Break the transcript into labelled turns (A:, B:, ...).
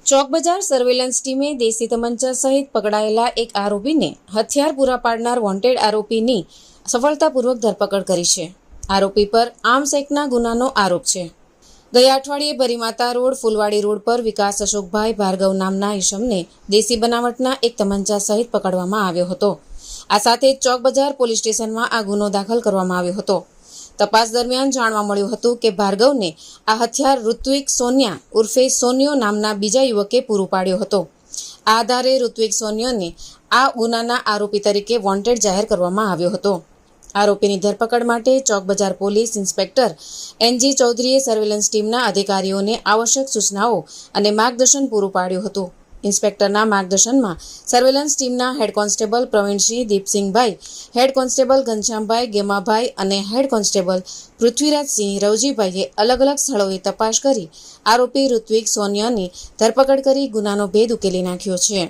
A: ચોક બજાર સર્વેલન્સ ટીમે દેશી તમંચા સહિત પકડાયેલા એક આરોપીને હથિયાર પૂરા પાડનાર વોન્ટેડ આરોપીની સફળતાપૂર્વક ધરપકડ કરી છે। આરોપી પર આર્મ્સ એક્ટના ગુનાનો આરોપ છે। ગયા અઠવાડિયે ભરીમાતા રોડ ફૂલવાડી રોડ પર વિકાસ અશોકભાઈ ભાર્ગવ નામના ઈસમને દેશી બનાવટના એક તમંચા સહિત પકડવામાં આવ્યો હતો। આ સાથે જ ચોક બજાર પોલીસ સ્ટેશનમાં આ ગુનો દાખલ કરવામાં આવ્યો હતો। તપાસ દરમિયાન જાણવા મળ્યું હતું કે ભાર્ગવને આ હથિયાર ઋત્વિક સોનિયા ઉર્ફે સોનિયો નામના બીજા યુવકે પૂરું પાડ્યો હતો। આ આધારે ઋત્વિક સોનિયોને આ ગુનાના આરોપી તરીકે વોન્ટેડ જાહેર કરવામાં આવ્યો હતો। આરોપીની ધરપકડ માટે ચોક બજાર પોલીસ ઇન્સ્પેક્ટર એનજી ચૌધરીએ સર્વેલન્સ ટીમના અધિકારીઓને આવશ્યક સૂચનાઓ અને માર્ગદર્શન પૂરું પાડ્યું હતું। ઇન્સ્પેક્ટરના માર્ગદર્શનમાં સર્વેલન્સ ટીમના head constable Pravinsinh Deepsinhbhai, head constable Ghanshyambhai Gemabhai અને હેડ કોન્સ્ટેબલ પૃથ્વીરાજસિંહ રવજીભાઈએ અલગ અલગ સ્થળોએ તપાસ કરી આરોપી ઋત્વિક સોનિયાની ધરપકડ કરી ગુનાનો ભેદ ઉકેલી નાખ્યો છે।